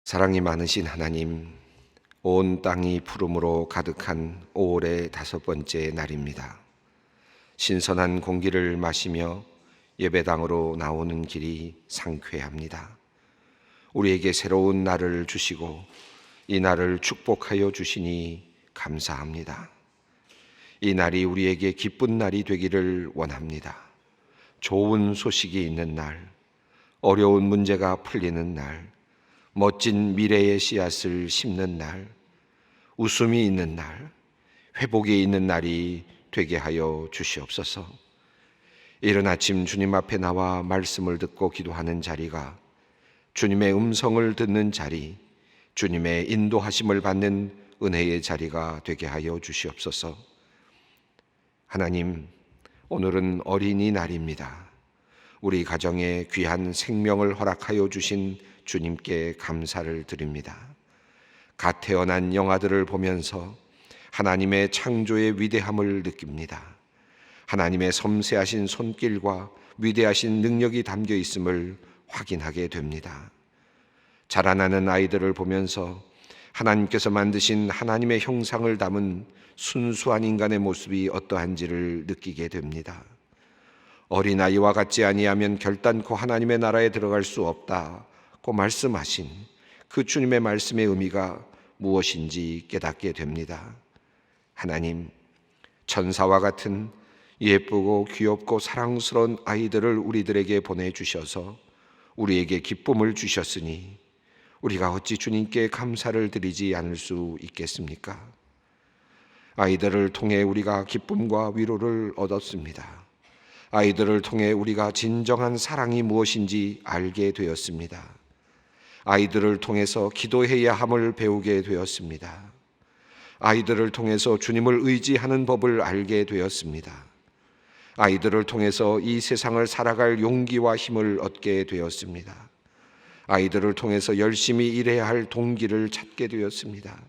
사랑이 많으신 하나님, 온 땅이 푸름으로 가득한 5월의 5번째 날입니다. 신선한 공기를 마시며 예배당으로 나오는 길이 상쾌합니다. 우리에게 새로운 날을 주시고 이 날을 축복하여 주시니 감사합니다. 이 날이 우리에게 기쁜 날이 되기를 원합니다. 좋은 소식이 있는 날, 어려운 문제가 풀리는 날, 멋진 미래의 씨앗을 심는 날, 웃음이 있는 날, 회복이 있는 날이 되게 하여 주시옵소서. 이른 아침 주님 앞에 나와 말씀을 듣고 기도하는 자리가 주님의 음성을 듣는 자리, 주님의 인도하심을 받는 은혜의 자리가 되게 하여 주시옵소서. 하나님, 오늘은 어린이날입니다. 우리 가정에 귀한 생명을 허락하여 주신 주님께 감사를 드립니다. 갓 태어난 영아들을 보면서 하나님의 창조의 위대함을 느낍니다. 하나님의 섬세하신 손길과 위대하신 능력이 담겨 있음을 확인하게 됩니다. 자라나는 아이들을 보면서 하나님께서 만드신 하나님의 형상을 담은 순수한 인간의 모습이 어떠한지를 느끼게 됩니다. 어린아이와 같지 아니하면 결단코 하나님의 나라에 들어갈 수 없다고 말씀하신 그 주님의 말씀의 의미가 무엇인지 깨닫게 됩니다. 하나님, 천사와 같은 예쁘고 귀엽고 사랑스러운 아이들을 우리들에게 보내주셔서 우리에게 기쁨을 주셨으니 우리가 어찌 주님께 감사를 드리지 않을 수 있겠습니까? 아이들을 통해 우리가 기쁨과 위로를 얻었습니다. 아이들을 통해 우리가 진정한 사랑이 무엇인지 알게 되었습니다. 아이들을 통해서 기도해야 함을 배우게 되었습니다. 아이들을 통해서 주님을 의지하는 법을 알게 되었습니다. 아이들을 통해서 이 세상을 살아갈 용기와 힘을 얻게 되었습니다. 아이들을 통해서 열심히 일해야 할 동기를 찾게 되었습니다.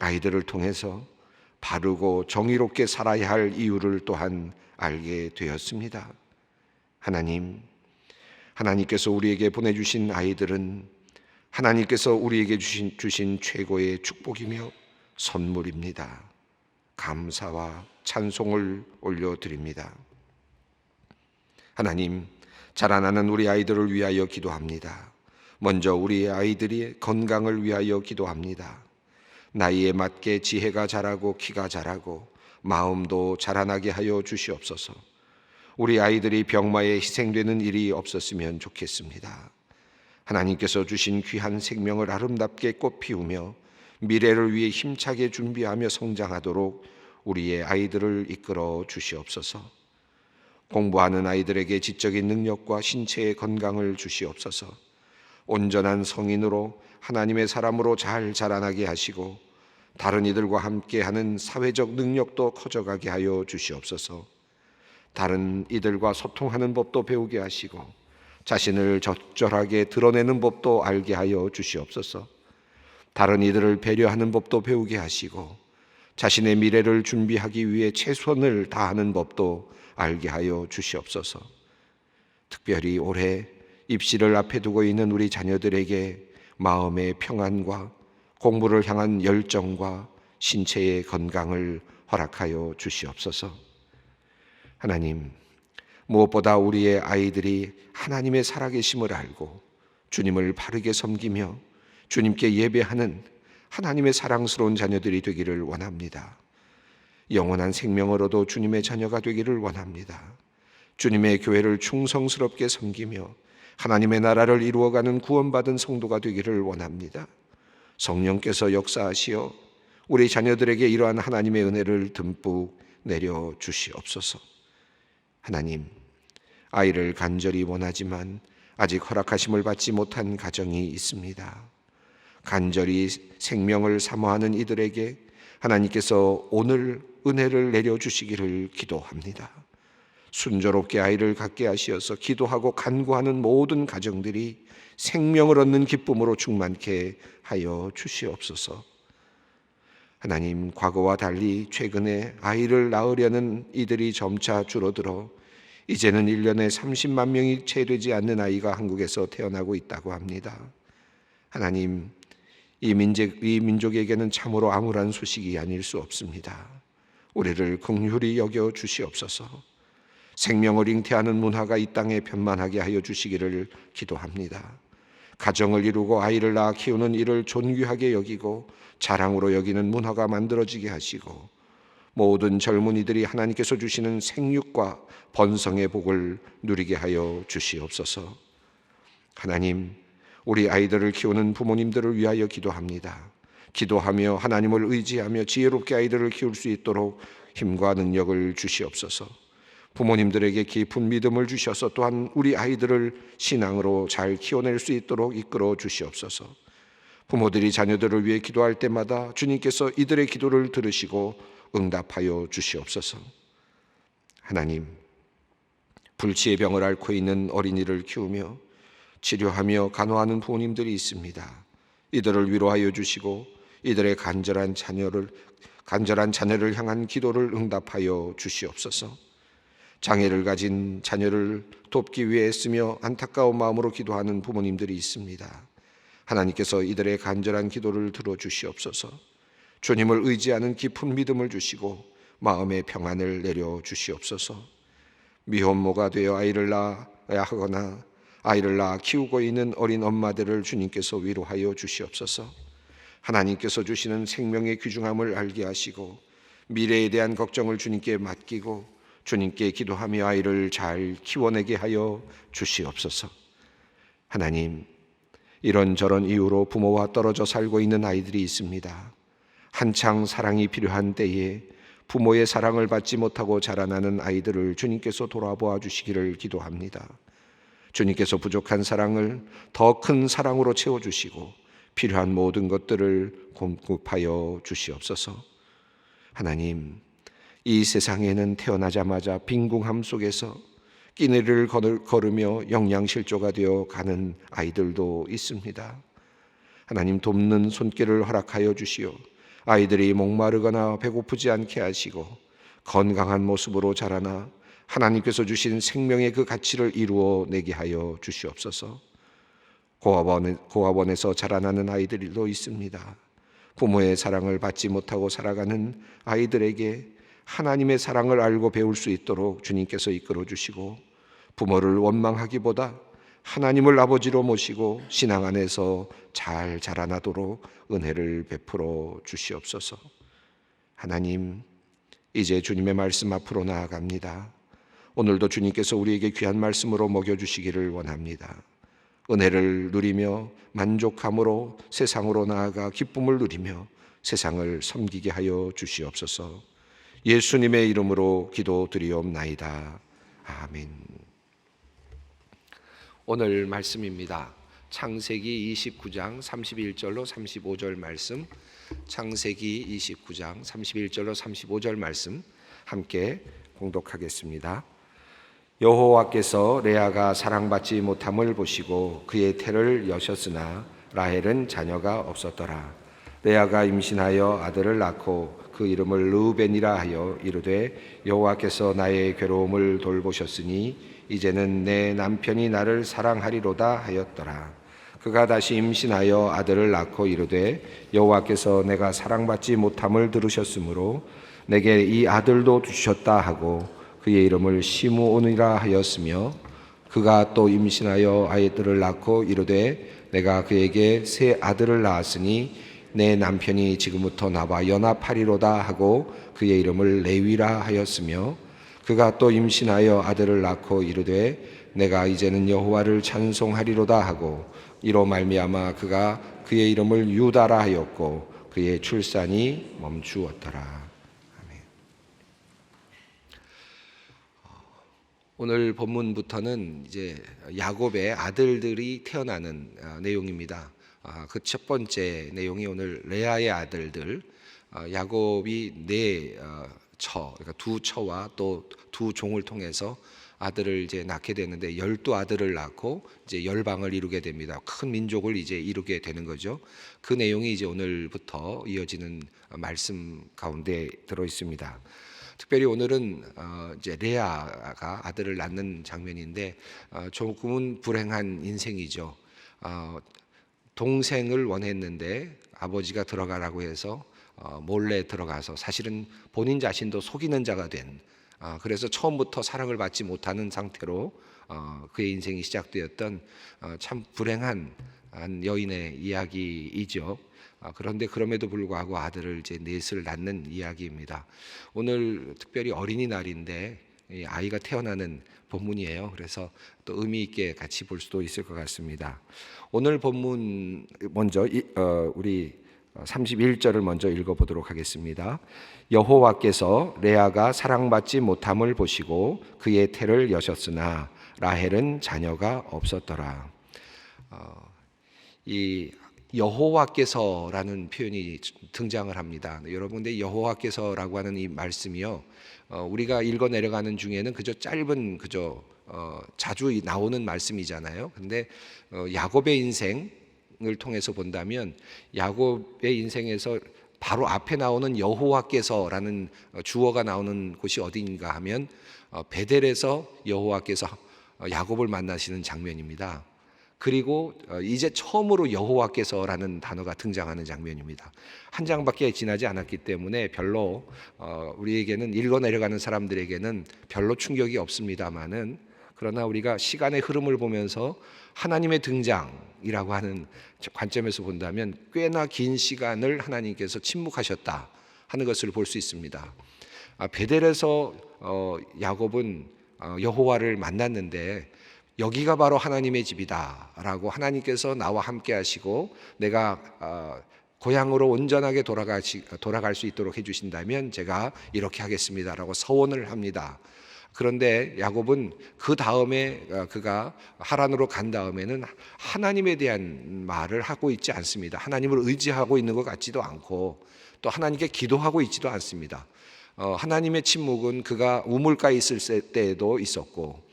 아이들을 통해서 바르고 정의롭게 살아야 할 이유를 또한 알게 되었습니다. 하나님, 하나님께서 우리에게 보내주신 아이들은 하나님께서 우리에게 주신 최고의 축복이며 선물입니다. 감사와 찬송을 올려드립니다. 하나님, 자라나는 우리 아이들을 위하여 기도합니다. 먼저 우리 아이들의 건강을 위하여 기도합니다. 나이에 맞게 지혜가 자라고 키가 자라고 마음도 자라나게 하여 주시옵소서. 우리 아이들이 병마에 희생되는 일이 없었으면 좋겠습니다. 하나님께서 주신 귀한 생명을 아름답게 꽃 피우며 미래를 위해 힘차게 준비하며 성장하도록 우리의 아이들을 이끌어 주시옵소서. 공부하는 아이들에게 지적인 능력과 신체의 건강을 주시옵소서. 온전한 성인으로 하나님의 사람으로 잘 자라나게 하시고 다른 이들과 함께하는 사회적 능력도 커져가게 하여 주시옵소서. 다른 이들과 소통하는 법도 배우게 하시고 자신을 적절하게 드러내는 법도 알게 하여 주시옵소서. 다른 이들을 배려하는 법도 배우게 하시고 자신의 미래를 준비하기 위해 최선을 다하는 법도 알게 하여 주시옵소서. 특별히 올해 입시를 앞에 두고 있는 우리 자녀들에게 마음의 평안과 공부를 향한 열정과 신체의 건강을 허락하여 주시옵소서. 하나님, 무엇보다 우리의 아이들이 하나님의 살아계심을 알고 주님을 바르게 섬기며 주님께 예배하는 하나님의 사랑스러운 자녀들이 되기를 원합니다. 영원한 생명을 얻어 주님의 자녀가 되기를 원합니다. 주님의 교회를 충성스럽게 섬기며 하나님의 나라를 이루어가는 구원받은 성도가 되기를 원합니다. 성령께서 역사하시어 우리 자녀들에게 이러한 하나님의 은혜를 듬뿍 내려 주시옵소서. 하나님, 아이를 간절히 원하지만 아직 허락하심을 받지 못한 가정이 있습니다. 간절히 생명을 사모하는 이들에게 하나님께서 오늘 은혜를 내려주시기를 기도합니다. 순조롭게 아이를 갖게 하시어서 기도하고 간구하는 모든 가정들이 생명을 얻는 기쁨으로 충만케 하여 주시옵소서. 하나님, 과거와 달리 최근에 아이를 낳으려는 이들이 점차 줄어들어 이제는 1년에 30만 명이 채 되지 않는 아이가 한국에서 태어나고 있다고 합니다. 하나님, 이 민족에게는 참으로 암울한 소식이 아닐 수 없습니다. 우리를 긍휼히 여겨 주시옵소서. 생명을 잉태하는 문화가 이 땅에 편만하게 하여 주시기를 기도합니다. 가정을 이루고 아이를 낳아 키우는 이를 존귀하게 여기고 자랑으로 여기는 문화가 만들어지게 하시고, 모든 젊은이들이 하나님께서 주시는 생육과 번성의 복을 누리게 하여 주시옵소서. 하나님, 우리 아이들을 키우는 부모님들을 위하여 기도합니다. 기도하며 하나님을 의지하며 지혜롭게 아이들을 키울 수 있도록 힘과 능력을 주시옵소서. 부모님들에게 깊은 믿음을 주셔서 또한 우리 아이들을 신앙으로 잘 키워낼 수 있도록 이끌어 주시옵소서. 부모들이 자녀들을 위해 기도할 때마다 주님께서 이들의 기도를 들으시고 응답하여 주시옵소서. 하나님, 불치의 병을 앓고 있는 어린이를 키우며 치료하며 간호하는 부모님들이 있습니다. 이들을 위로하여 주시고 이들의 간절한 자녀를 향한 기도를 응답하여 주시옵소서. 장애를 가진 자녀를 돕기 위해 애쓰며 안타까운 마음으로 기도하는 부모님들이 있습니다. 하나님께서 이들의 간절한 기도를 들어주시옵소서. 주님을 의지하는 깊은 믿음을 주시고 마음의 평안을 내려 주시옵소서. 미혼모가 되어 아이를 낳아야 하거나 아이를 낳아 키우고 있는 어린 엄마들을 주님께서 위로하여 주시옵소서. 하나님께서 주시는 생명의 귀중함을 알게 하시고 미래에 대한 걱정을 주님께 맡기고 주님께 기도하며 아이를 잘 키워내게 하여 주시옵소서. 하나님, 이런저런 이유로 부모와 떨어져 살고 있는 아이들이 있습니다. 한창 사랑이 필요한 때에 부모의 사랑을 받지 못하고 자라나는 아이들을 주님께서 돌아보아 주시기를 기도합니다. 주님께서 부족한 사랑을 더 큰 사랑으로 채워주시고 필요한 모든 것들을 공급하여 주시옵소서. 하나님, 이 세상에는 태어나자마자 빈궁함 속에서 끼니를 걸으며 영양실조가 되어 가는 아이들도 있습니다. 하나님, 돕는 손길을 허락하여 주시어 아이들이 목마르거나 배고프지 않게 하시고 건강한 모습으로 자라나 하나님께서 주신 생명의 그 가치를 이루어내게 하여 주시옵소서. 고아원에서 자라나는 아이들도 있습니다. 부모의 사랑을 받지 못하고 살아가는 아이들에게 하나님의 사랑을 알고 배울 수 있도록 주님께서 이끌어 주시고 부모를 원망하기보다 하나님을 아버지로 모시고 신앙 안에서 잘 자라나도록 은혜를 베풀어 주시옵소서. 하나님, 이제 주님의 말씀 앞으로 나아갑니다. 오늘도 주님께서 우리에게 귀한 말씀으로 먹여주시기를 원합니다. 은혜를 누리며 만족함으로 세상으로 나아가 기쁨을 누리며 세상을 섬기게 하여 주시옵소서. 예수님의 이름으로 기도드리옵나이다. 아멘. 오늘 말씀입니다. 창세기 29장 31절로 35절 말씀, 창세기 29장 31절로 35절 말씀 함께 봉독하겠습니다. 여호와께서 레아가 사랑받지 못함을 보시고 그의 태를 여셨으나 라헬은 자녀가 없었더라. 레아가 임신하여 아들을 낳고 그 이름을 르우벤이라 하여 이르되 여호와께서 나의 괴로움을 돌보셨으니 이제는 내 남편이 나를 사랑하리로다 하였더라. 그가 다시 임신하여 아들을 낳고 이르되 여호와께서 내가 사랑받지 못함을 들으셨으므로 내게 이 아들도 주셨다 하고 그의 이름을 시므온이라 하였으며 그가 또 임신하여 아이들을 낳고 이르되 내가 그에게 새 아들을 낳았으니 내 남편이 지금부터 나와 연합하리로다 하고 그의 이름을 레위라 하였으며 그가 또 임신하여 아들을 낳고 이르되 내가 이제는 여호와를 찬송하리로다 하고 이로 말미암아 그가 그의 이름을 유다라 하였고 그의 출산이 멈추었더라. 아멘. 오늘 본문부터는 이제 야곱의 아들들이 태어나는 내용입니다. 그 첫 번째 내용이 오늘 레아의 아들들, 야곱이 그러니까 두 처와 또 두 종을 통해서 아들을 이제 낳게 되는데 12아들을 낳고 이제 열방을 이루게 됩니다. 큰 민족을 이제 이루게 되는 거죠. 그 내용이 이제 오늘부터 이어지는 말씀 가운데 들어 있습니다. 특별히 오늘은 이제 레아가 아들을 낳는 장면인데 조금은 불행한 인생이죠. 동생을 원했는데 아버지가 들어가라고 해서 몰래 들어가서 사실은 본인 자신도 속이는 자가 된, 그래서 처음부터 사랑을 받지 못하는 상태로 그의 인생이 시작되었던 참 불행한 한 여인의 이야기이죠. 그런데 그럼에도 불구하고 아들을 이제 넷을 낳는 이야기입니다. 오늘 특별히 어린이날인데 이 아이가 태어나는 본문이에요. 그래서 또 의미 있게 같이 볼 수도 있을 것 같습니다. 오늘 본문 먼저 우리 31절을 먼저 읽어보도록 하겠습니다. 여호와께서 레아가 사랑받지 못함을 보시고 그의 태를 여셨으나 라헬은 자녀가 없었더라. 이 여호와께서라는 표현이 등장을 합니다. 여러분, 근데 여호와께서라고 하는 이 말씀이요, 우리가 읽어 내려가는 중에는 그저 짧은 자주 나오는 말씀이잖아요. 근데 야곱의 인생을 통해서 본다면 야곱의 인생에서 바로 앞에 나오는 여호와께서라는 주어가 나오는 곳이 어디인가 하면 베델에서 여호와께서 야곱을 만나시는 장면입니다. 그리고 이제 처음으로 여호와께서라는 단어가 등장하는 장면입니다. 한 장밖에 지나지 않았기 때문에 별로 우리에게는 읽어 내려가는 사람들에게는 별로 충격이 없습니다만은, 그러나 우리가 시간의 흐름을 보면서 하나님의 등장이라고 하는 관점에서 본다면 꽤나 긴 시간을 하나님께서 침묵하셨다 하는 것을 볼 수 있습니다. 베델에서 야곱은 여호와를 만났는데 여기가 바로 하나님의 집이다라고 하나님께서 나와 함께 하시고 내가 고향으로 온전하게 돌아갈 수 있도록 해주신다면 제가 이렇게 하겠습니다라고 서원을 합니다. 그런데 야곱은 그 다음에 그가 하란으로 간 다음에는 하나님에 대한 말을 하고 있지 않습니다. 하나님을 의지하고 있는 것 같지도 않고 또 하나님께 기도하고 있지도 않습니다. 하나님의 침묵은 그가 우물가에 있을 때에도 있었고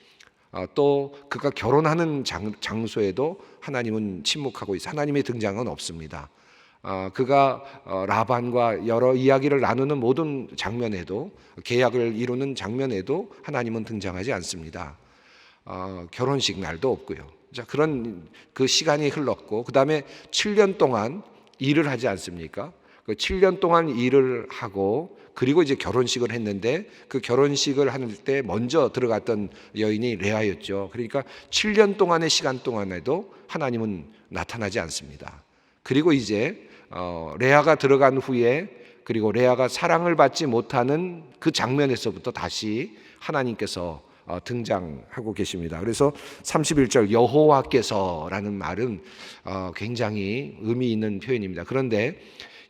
또 그가 결혼하는 장소에도 하나님은 침묵하고 있어. 하나님의 등장은 없습니다. 그가 라반과 여러 이야기를 나누는 모든 장면에도, 계약을 이루는 장면에도 하나님은 등장하지 않습니다. 결혼식 날도 없고요. 자, 그런 그 시간이 흘렀고 그 다음에 7년 동안 일을 하지 않습니까? 그 7년 동안 일을 하고 그리고 이제 결혼식을 했는데 그 결혼식을 할 때 먼저 들어갔던 여인이 레아였죠. 그러니까 7년 동안의 시간 동안에도 하나님은 나타나지 않습니다. 그리고 이제 레아가 들어간 후에, 그리고 레아가 사랑을 받지 못하는 그 장면에서부터 다시 하나님께서 등장하고 계십니다. 그래서 31절 여호와께서라는 말은 굉장히 의미 있는 표현입니다. 그런데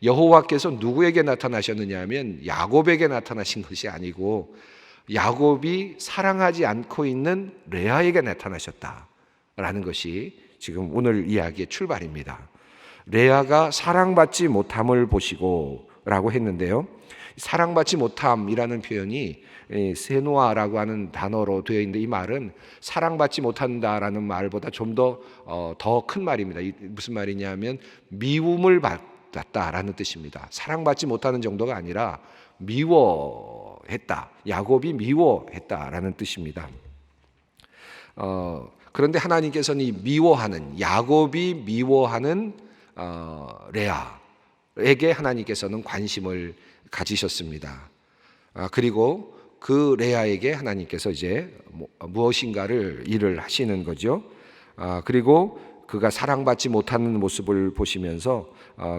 여호와께서 누구에게 나타나셨느냐 하면 야곱에게 나타나신 것이 아니고 야곱이 사랑하지 않고 있는 레아에게 나타나셨다라는 것이 지금 오늘 이야기의 출발입니다. 레아가 사랑받지 못함을 보시고 라고 했는데요, 사랑받지 못함이라는 표현이 세노아라고 하는 단어로 되어 있는데 이 말은 사랑받지 못한다라는 말보다 좀 더 큰 말입니다. 무슨 말이냐면 미움을 받았다라는 뜻입니다. 사랑받지 못하는 정도가 아니라 미워했다, 야곱이 미워했다라는 뜻입니다. 그런데 하나님께서는 이 미워하는, 야곱이 미워하는 레아에게 하나님께서는 관심을 가지셨습니다. 그리고 그 레아에게 하나님께서 이제 무엇인가를 일을 하시는 거죠. 그리고 그가 사랑받지 못하는 모습을 보시면서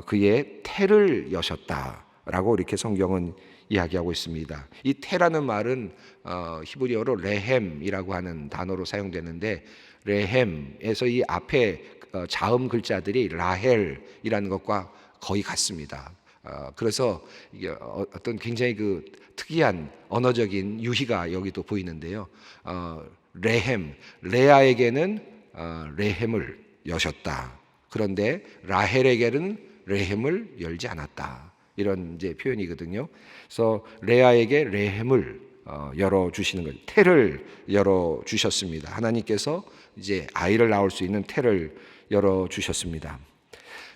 그의 태를 여셨다라고 이렇게 성경은 이야기하고 있습니다. 이 태라는 말은 히브리어로 레헴이라고 하는 단어로 사용되는데, 레헴에서 이 앞에 자음 글자들이 라헬이라는 것과 거의 같습니다. 그래서 이게 어떤 굉장히 그 특이한 언어적인 유희가 여기도 보이는데요. 레헴, 레아에게는 레헴을 여셨다. 그런데 라헬에게는 레헴을 열지 않았다. 이런 이제 표현이거든요. 그래서 레아에게 레헴을 열어 주시는 거예요. 태를 열어 주셨습니다. 하나님께서 이제 아이를 낳을 수 있는 태를 열어 주셨습니다.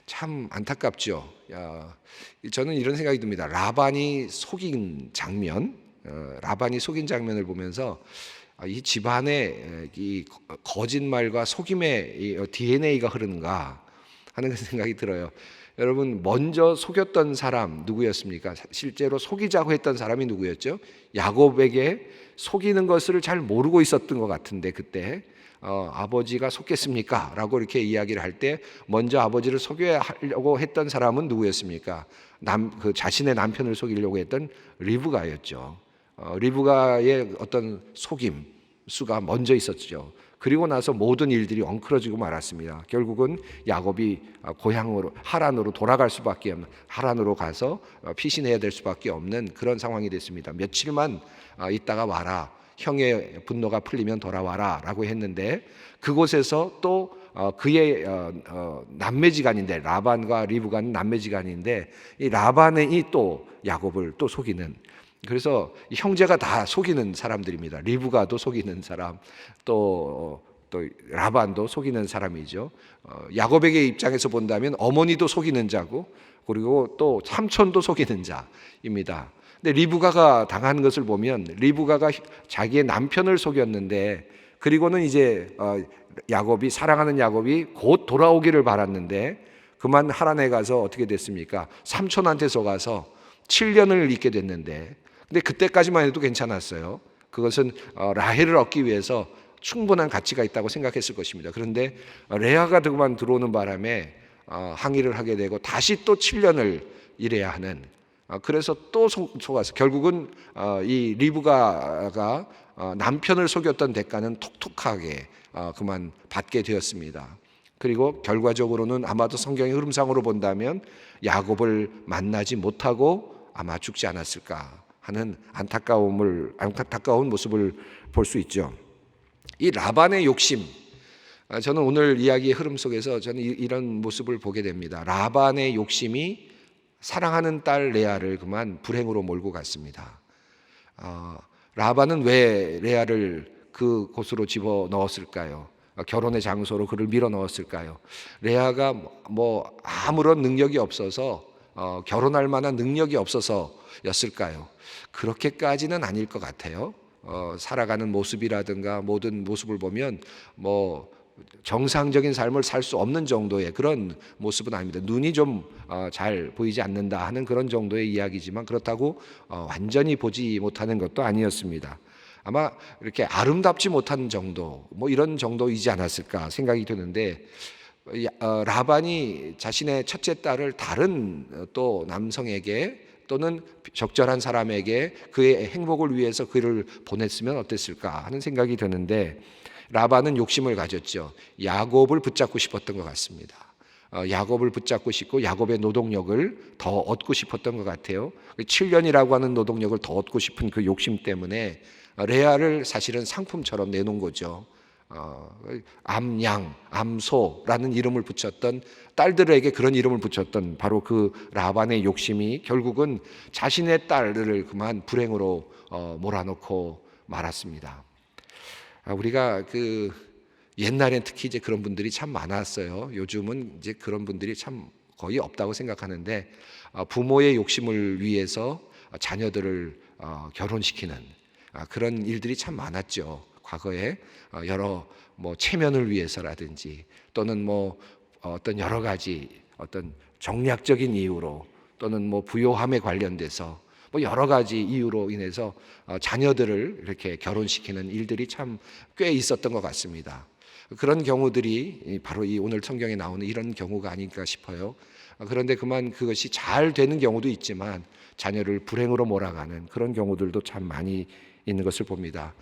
참 안타깝죠. 저는 이런 생각이 듭니다. 라반이 속인 장면을 보면서 이 집안에 이 거짓말과 속임의 DNA가 흐르는가, 하는 그 생각이 들어요. 여러분, 먼저 속였던 사람 누구였습니까? 실제로 속이자고 했던 사람이 누구였죠? 야곱에게 속이는 것을 잘 모르고 있었던 것 같은데, 그때 아버지가 속겠습니까? 라고 이렇게 이야기를 할 때 먼저 아버지를 속여야 하려고 했던 사람은 누구였습니까? 자신의 남편을 속이려고 했던 리브가였죠. 리브가의 어떤 속임 수가 먼저 있었죠. 그리고 나서 모든 일들이 엉클어지고 말았습니다. 결국은 야곱이 고향으로 하란으로 돌아갈 수밖에 없는, 하란으로 가서 피신해야 될 수밖에 없는 그런 상황이 됐습니다. 며칠만 있다가 와라, 형의 분노가 풀리면 돌아와라 라고 했는데, 그곳에서 또 그의 남매지간인데, 라반과 리브가는 남매지간인데, 이 라반이 또 야곱을 또 속이는, 그래서 형제가 다 속이는 사람들입니다. 리브가도 속이는 사람, 또 라반도 속이는 사람이죠. 야곱에게 입장에서 본다면 어머니도 속이는 자고, 그리고 또 삼촌도 속이는 자입니다. 근데 리브가가 당한 것을 보면, 리브가가 자기의 남편을 속였는데, 그리고는 이제 야곱이, 사랑하는 야곱이 곧 돌아오기를 바랐는데 그만 하란에 가서 어떻게 됐습니까? 삼촌한테 속아서 7년을 있게 됐는데, 근데 그때까지만 해도 괜찮았어요. 그것은 라헬을 얻기 위해서 충분한 가치가 있다고 생각했을 것입니다. 그런데 레아가 그만 들어오는 바람에 항의를 하게 되고 다시 또 7년을 일해야 하는, 그래서 또 속아서 결국은 이 리브가가 남편을 속였던 대가는 톡톡하게 그만 받게 되었습니다. 그리고 결과적으로는 아마도 성경의 흐름상으로 본다면 야곱을 만나지 못하고 아마 죽지 않았을까 하는 안타까운 모습을 볼 수 있죠. 이 라반의 욕심, 저는 오늘 이야기의 흐름 속에서 저는 이런 모습을 보게 됩니다. 라반의 욕심이 사랑하는 딸 레아를 그만 불행으로 몰고 갔습니다. 라반은 왜 레아를 그곳으로 집어 넣었을까요? 결혼의 장소로 그를 밀어 넣었을까요? 레아가 뭐 아무런 능력이 없어서, 결혼할 만한 능력이 없어서였을까요? 그렇게까지는 아닐 것 같아요. 살아가는 모습이라든가 모든 모습을 보면 뭐 정상적인 삶을 살 수 없는 정도의 그런 모습은 아닙니다. 눈이 좀 잘 보이지 않는다 하는 그런 정도의 이야기지만, 그렇다고 완전히 보지 못하는 것도 아니었습니다. 아마 이렇게 아름답지 못한 정도, 뭐 이런 정도이지 않았을까 생각이 드는데, 라반이 자신의 첫째 딸을 다른 또 남성에게 또는 적절한 사람에게 그의 행복을 위해서 그를 보냈으면 어땠을까 하는 생각이 드는데, 라반은 욕심을 가졌죠. 야곱을 붙잡고 싶었던 것 같습니다. 야곱을 붙잡고 싶고 야곱의 노동력을 더 얻고 싶었던 것 같아요. 7년이라고 하는 노동력을 더 얻고 싶은 그 욕심 때문에 레아를 사실은 상품처럼 내놓은 거죠. 암양, 암소라는 이름을 붙였던, 딸들에게 그런 이름을 붙였던 바로 그 라반의 욕심이 결국은 자신의 딸들을 그만 불행으로 몰아넣고 말았습니다. 우리가 옛날엔 특히 이제 그런 분들이 참 많았어요. 요즘은 이제 그런 분들이 참 거의 없다고 생각하는데, 부모의 욕심을 위해서 자녀들을 결혼시키는 그런 일들이 참 많았죠. 과거에 여러 뭐 체면을 위해서라든지, 또는 뭐 어떤 여러 가지 어떤 정략적인 이유로, 또는 뭐 부요함에 관련돼서 뭐 여러 가지 이유로 인해서 자녀들을 이렇게 결혼시키는 일들이 참 꽤 있었던 것 같습니다. 그런 경우들이 바로 이 오늘 성경에 나오는 이런 경우가 아닐까 싶어요. 그런데 그만 그것이 잘 되는 경우도 있지만 자녀를 불행으로 몰아가는 그런 경우들도 참 많이 있는 것을 봅니다.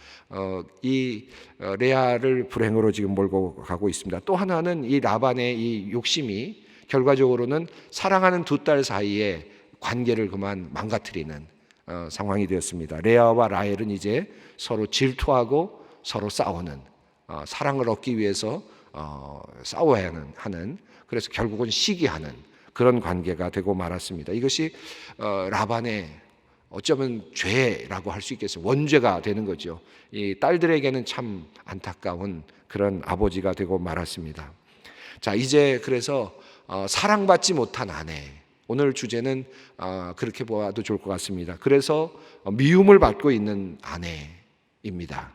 이 레아를 불행으로 지금 몰고 가고 있습니다. 또 하나는 이 라반의 이 욕심이 결과적으로는 사랑하는 두 딸 사이에 관계를 그만 망가뜨리는 상황이 되었습니다. 레아와 라헬은 이제 서로 질투하고 서로 싸우는, 사랑을 얻기 위해서 싸워야 하는, 그래서 결국은 시기하는 그런 관계가 되고 말았습니다. 이것이 라반의 어쩌면 죄라고 할 수 있겠어요. 원죄가 되는 거죠. 이 딸들에게는 참 안타까운 그런 아버지가 되고 말았습니다. 자, 이제 그래서 사랑받지 못한 아내, 오늘 주제는 그렇게 보아도 좋을 것 같습니다. 그래서 미움을 받고 있는 아내입니다.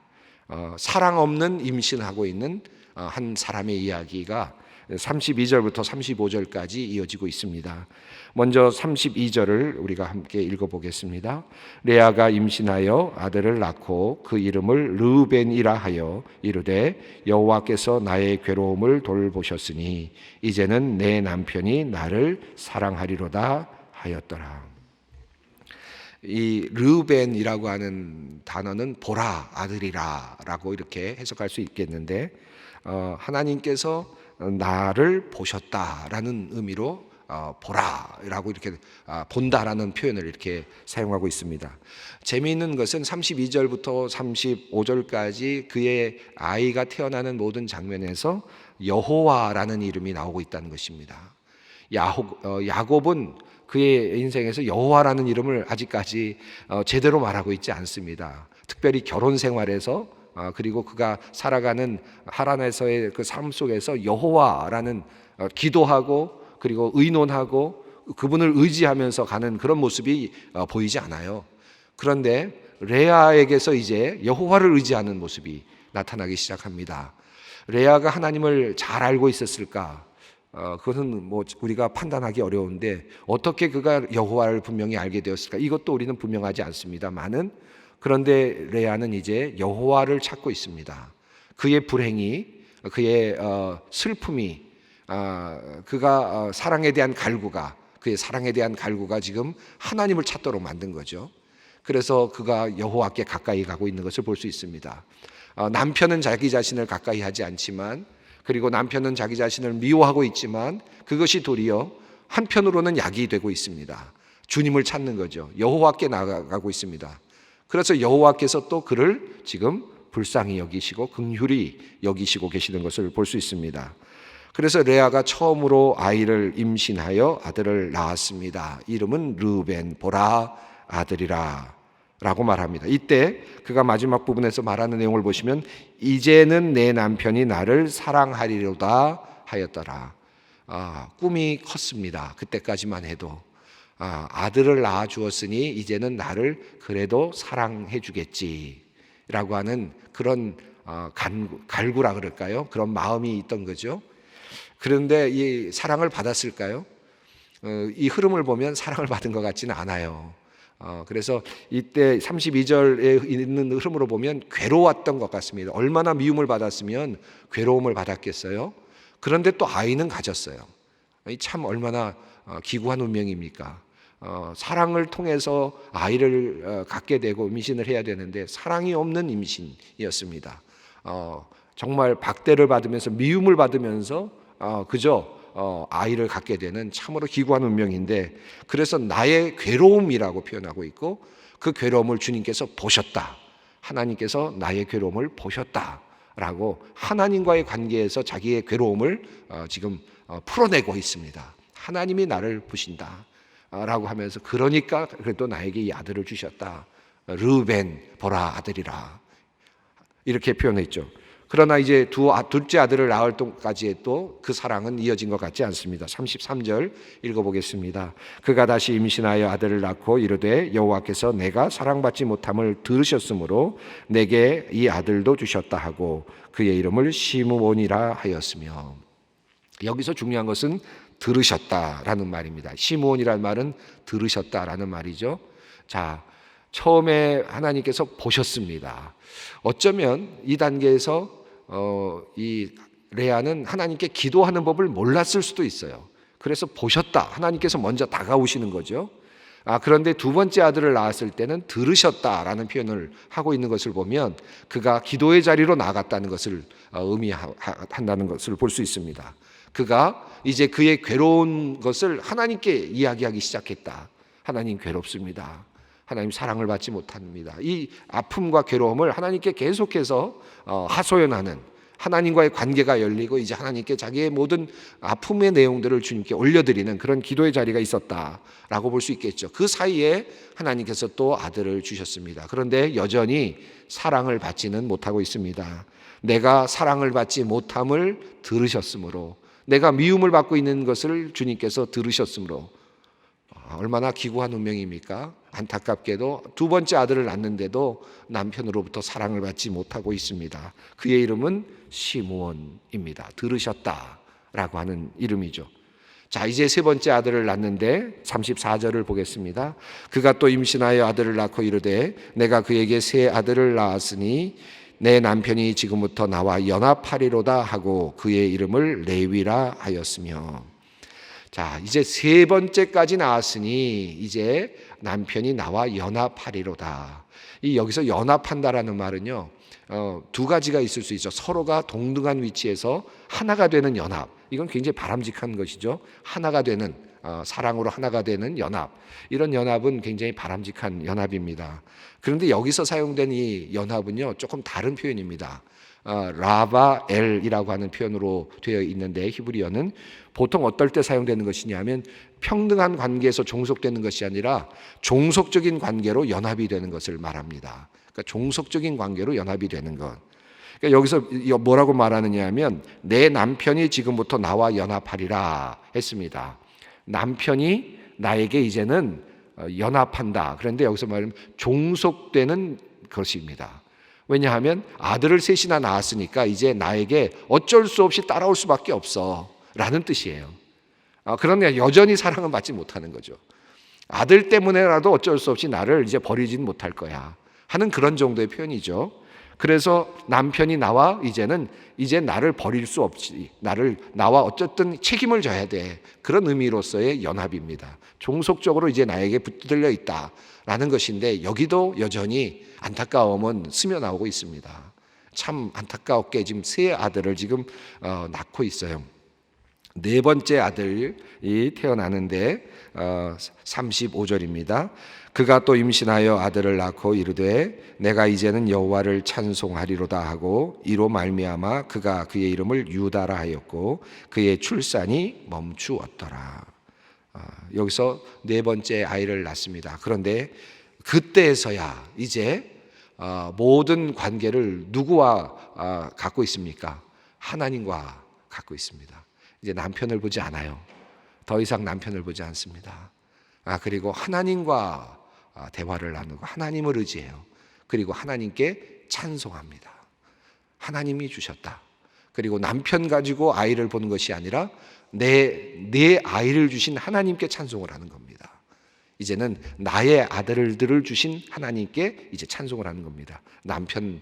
사랑 없는 임신하고 있는 한 사람의 이야기가 32절부터 35절까지 이어지고 있습니다. 먼저 32절을 우리가 함께 읽어보겠습니다. 레아가 임신하여 아들을 낳고 그 이름을 르우벤이라 하여 이르되 여호와께서 나의 괴로움을 돌보셨으니 이제는 내 남편이 나를 사랑하리로다 하였더라. 이 르우벤이라고 하는 단어는 보라, 아들이라라고 이렇게 해석할 수 있겠는데, 하나님께서 나를 보셨다라는 의미로 보라라고 이렇게 본다라는 표현을 이렇게 사용하고 있습니다. 재미있는 것은 32절부터 35절까지 그의 아이가 태어나는 모든 장면에서 여호와라는 이름이 나오고 있다는 것입니다. 야곱은 그의 인생에서 여호와라는 이름을 아직까지 제대로 말하고 있지 않습니다. 특별히 결혼 생활에서 그리고 그가 살아가는 하란에서의 그 삶 속에서 여호와라는 기도하고 그리고 의논하고 그분을 의지하면서 가는 그런 모습이 보이지 않아요. 그런데 레아에게서 이제 여호와를 의지하는 모습이 나타나기 시작합니다. 레아가 하나님을 잘 알고 있었을까? 그것은 뭐 우리가 판단하기 어려운데 어떻게 그가 여호와를 분명히 알게 되었을까? 이것도 우리는 분명하지 않습니다만은, 그런데 레아는 이제 여호와를 찾고 있습니다. 그의 불행이, 그의 슬픔이, 그가 사랑에 대한 갈구가, 그의 사랑에 대한 갈구가 지금 하나님을 찾도록 만든 거죠. 그래서 그가 여호와께 가까이 가고 있는 것을 볼 수 있습니다. 남편은 자기 자신을 가까이 하지 않지만, 그리고 남편은 자기 자신을 미워하고 있지만 그것이 도리어 한편으로는 약이 되고 있습니다. 주님을 찾는 거죠. 여호와께 나아가고 있습니다. 그래서 여호와께서 또 그를 지금 불쌍히 여기시고 긍휼히 여기시고 계시는 것을 볼 수 있습니다. 그래서 레아가 처음으로 아이를 임신하여 아들을 낳았습니다. 이름은 르우벤, 보라, 아들이라 라고 말합니다. 이때 그가 마지막 부분에서 말하는 내용을 보시면 이제는 내 남편이 나를 사랑하리로다 하였더라. 꿈이 컸습니다. 그때까지만 해도 아들을 낳아 주었으니 이제는 나를 그래도 사랑해 주겠지라고 하는 그런 갈구라 그럴까요? 그런 마음이 있던 거죠. 그런데 이 사랑을 받았을까요? 이 흐름을 보면 사랑을 받은 것 같지는 않아요. 그래서 이때 32절에 있는 흐름으로 보면 괴로웠던 것 같습니다. 얼마나 미움을 받았으면 괴로움을 받았겠어요? 그런데 또 아이는 가졌어요. 참 얼마나 기구한 운명입니까? 사랑을 통해서 아이를 갖게 되고 임신을 해야 되는데 사랑이 없는 임신이었습니다. 정말 박대를 받으면서 미움을 받으면서 그저 아이를 갖게 되는 참으로 기구한 운명인데, 그래서 나의 괴로움이라고 표현하고 있고 그 괴로움을 주님께서 보셨다. 하나님께서 나의 괴로움을 보셨다라고 하나님과의 관계에서 자기의 괴로움을 지금 풀어내고 있습니다. 하나님이 나를 보신다 라고 하면서, 그러니까 그래도 나에게 이 아들을 주셨다. 르우벤, 보라, 아들이라 이렇게 표현했죠. 그러나 이제 둘째 아들을 낳을 때까지의 또 그 사랑은 이어진 것 같지 않습니다. 33절 읽어보겠습니다. 그가 다시 임신하여 아들을 낳고 이르되 여호와께서 내가 사랑받지 못함을 들으셨으므로 내게 이 아들도 주셨다 하고 그의 이름을 시므온이라 하였으며, 여기서 중요한 것은 들으셨다라는 말입니다. 시므온이라는 말은 들으셨다라는 말이죠. 자, 처음에 하나님께서 보셨습니다. 어쩌면 이 단계에서 이 레아는 하나님께 기도하는 법을 몰랐을 수도 있어요. 그래서 보셨다. 하나님께서 먼저 다가오시는 거죠. 그런데 두 번째 아들을 낳았을 때는 들으셨다라는 표현을 하고 있는 것을 보면 그가 기도의 자리로 나아갔다는 것을 의미한다는 것을 볼 수 있습니다. 그가 이제 그의 괴로운 것을 하나님께 이야기하기 시작했다. 하나님 괴롭습니다. 하나님 사랑을 받지 못합니다. 이 아픔과 괴로움을 하나님께 계속해서 하소연하는, 하나님과의 관계가 열리고 이제 하나님께 자기의 모든 아픔의 내용들을 주님께 올려드리는 그런 기도의 자리가 있었다라고 볼 수 있겠죠. 그 사이에 하나님께서 또 아들을 주셨습니다. 그런데 여전히 사랑을 받지는 못하고 있습니다. 내가 사랑을 받지 못함을 들으셨으므로, 내가 미움을 받고 있는 것을 주님께서 들으셨으므로, 얼마나 기구한 운명입니까? 안타깝게도 두 번째 아들을 낳는데도 남편으로부터 사랑을 받지 못하고 있습니다. 그의 이름은 시므온입니다. 들으셨다 라고 하는 이름이죠. 자, 이제 세 번째 아들을 낳는데 34절을 보겠습니다. 그가 또 임신하여 아들을 낳고 이르되 내가 그에게 세 아들을 낳았으니 내 남편이 지금부터 나와 연합하리로다 하고 그의 이름을 레위라 하였으며. 자, 이제 세 번째까지 나왔으니 이제 남편이 나와 연합하리로다. 이 여기서 연합한다라는 말은요, 두 가지가 있을 수 있죠. 서로가 동등한 위치에서 하나가 되는 연합. 이건 굉장히 바람직한 것이죠. 하나가 되는, 사랑으로 하나가 되는 연합. 이런 연합은 굉장히 바람직한 연합입니다. 그런데 여기서 사용된 이 연합은요, 조금 다른 표현입니다. 라바엘이라고 하는 표현으로 되어 있는데, 히브리어는 보통 어떨 때 사용되는 것이냐면 평등한 관계에서 종속되는 것이 아니라 종속적인 관계로 연합이 되는 것을 말합니다. 그러니까 종속적인 관계로 연합이 되는 것. 그러니까 여기서 뭐라고 말하느냐 하면 내 남편이 지금부터 나와 연합하리라 했습니다. 남편이 나에게 이제는 연합한다. 그런데 여기서 말하면 종속되는 것입니다. 왜냐하면 아들을 셋이나 낳았으니까 이제 나에게 어쩔 수 없이 따라올 수밖에 없어 라는 뜻이에요. 그러나 여전히 사랑은 받지 못하는 거죠. 아들 때문에라도 어쩔 수 없이 나를 이제 버리진 못할 거야 하는 그런 정도의 표현이죠. 그래서 남편이 나와 이제 나를 버릴 수 없지, 나와 어쨌든 책임을 져야 돼, 그런 의미로서의 연합입니다. 종속적으로 이제 나에게 붙들려 있다라는 것인데, 여기도 여전히 안타까움은 스며나오고 있습니다. 참 안타깝게 지금 세 아들을 지금 낳고 있어요. 네 번째 아들이 태어나는데 35절입니다. 그가 또 임신하여 아들을 낳고 이르되 내가 이제는 여호와를 찬송하리로다 하고 이로 말미암아 그가 그의 이름을 유다라 하였고 그의 출산이 멈추었더라. 여기서 네 번째 아이를 낳습니다. 그런데 그때에서야 이제 모든 관계를 누구와 갖고 있습니까? 하나님과 갖고 있습니다. 이제 남편을 보지 않아요. 더 이상 남편을 보지 않습니다. 그리고 하나님과 대화를 나누고 하나님을 의지해요. 그리고 하나님께 찬송합니다. 하나님이 주셨다. 그리고 남편 가지고 아이를 보는 것이 아니라 내 아이를 주신 하나님께 찬송을 하는 겁니다. 이제는 나의 아들들을 주신 하나님께 이제 찬송을 하는 겁니다. 남편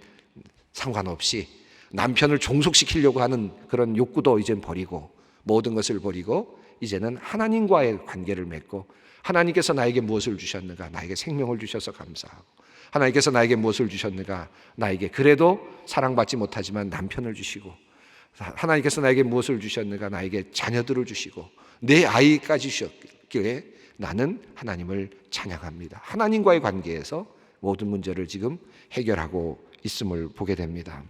상관없이 남편을 종속시키려고 하는 그런 욕구도 이젠 버리고 모든 것을 버리고 이제는 하나님과의 관계를 맺고, 하나님께서 나에게 무엇을 주셨는가? 나에게 생명을 주셔서 감사하고, 하나님께서 나에게 무엇을 주셨는가? 나에게 그래도 사랑받지 못하지만 남편을 주시고, 하나님께서 나에게 무엇을 주셨는가? 나에게 자녀들을 주시고 내 아이까지 주셨기에 나는 하나님을 찬양합니다. 하나님과의 관계에서 모든 문제를 지금 해결하고 있음을 보게 됩니다.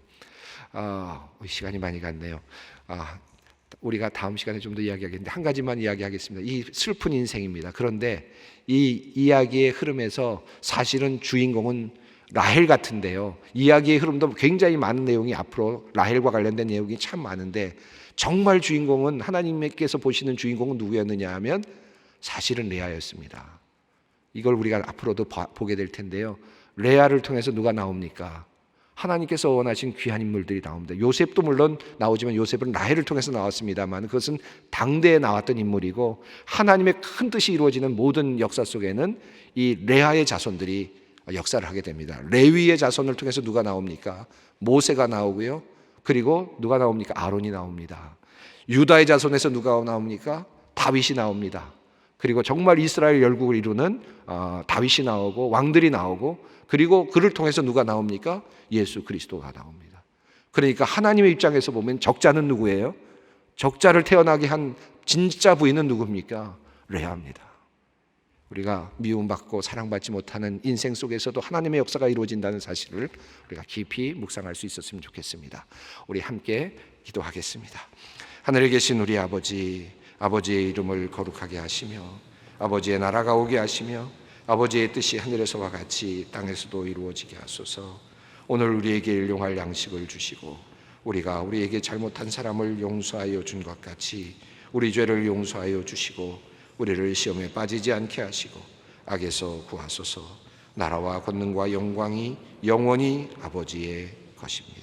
시간이 많이 갔네요. 우리가 다음 시간에 좀 더 이야기하겠는데 한 가지만 이야기하겠습니다. 이 슬픈 인생입니다. 그런데 이 이야기의 흐름에서 사실은 주인공은 라헬 같은데요. 이야기의 흐름도 굉장히 많은 내용이 앞으로 라헬과 관련된 내용이 참 많은데, 정말 주인공은, 하나님께서 보시는 주인공은 누구였느냐 하면 사실은 레아였습니다. 이걸 우리가 앞으로도 보게 될 텐데요. 레아를 통해서 누가 나옵니까? 하나님께서 원하신 귀한 인물들이 나옵니다. 요셉도 물론 나오지만 요셉은 라헬을 통해서 나왔습니다만 그것은 당대에 나왔던 인물이고, 하나님의 큰 뜻이 이루어지는 모든 역사 속에는 이 레아의 자손들이 역사를 하게 됩니다. 레위의 자손을 통해서 누가 나옵니까? 모세가 나오고요. 그리고 누가 나옵니까? 아론이 나옵니다. 유다의 자손에서 누가 나옵니까? 다윗이 나옵니다. 그리고 정말 이스라엘 열국을 이루는 다윗이 나오고 왕들이 나오고, 그리고 그를 통해서 누가 나옵니까? 예수 그리스도가 나옵니다. 그러니까 하나님의 입장에서 보면 적자는 누구예요? 적자를 태어나게 한 진짜 부인은 누굽니까? 레아입니다. 우리가 미움받고 사랑받지 못하는 인생 속에서도 하나님의 역사가 이루어진다는 사실을 우리가 깊이 묵상할 수 있었으면 좋겠습니다. 우리 함께 기도하겠습니다. 하늘에 계신 우리 아버지, 아버지의 이름을 거룩하게 하시며 아버지의 나라가 오게 하시며 아버지의 뜻이 하늘에서와 같이 땅에서도 이루어지게 하소서. 오늘 우리에게 일용할 양식을 주시고 우리가 우리에게 잘못한 사람을 용서하여 준 것 같이 우리 죄를 용서하여 주시고 우리를 시험에 빠지지 않게 하시고 악에서 구하소서. 나라와 권능과 영광이 영원히 아버지의 것입니다.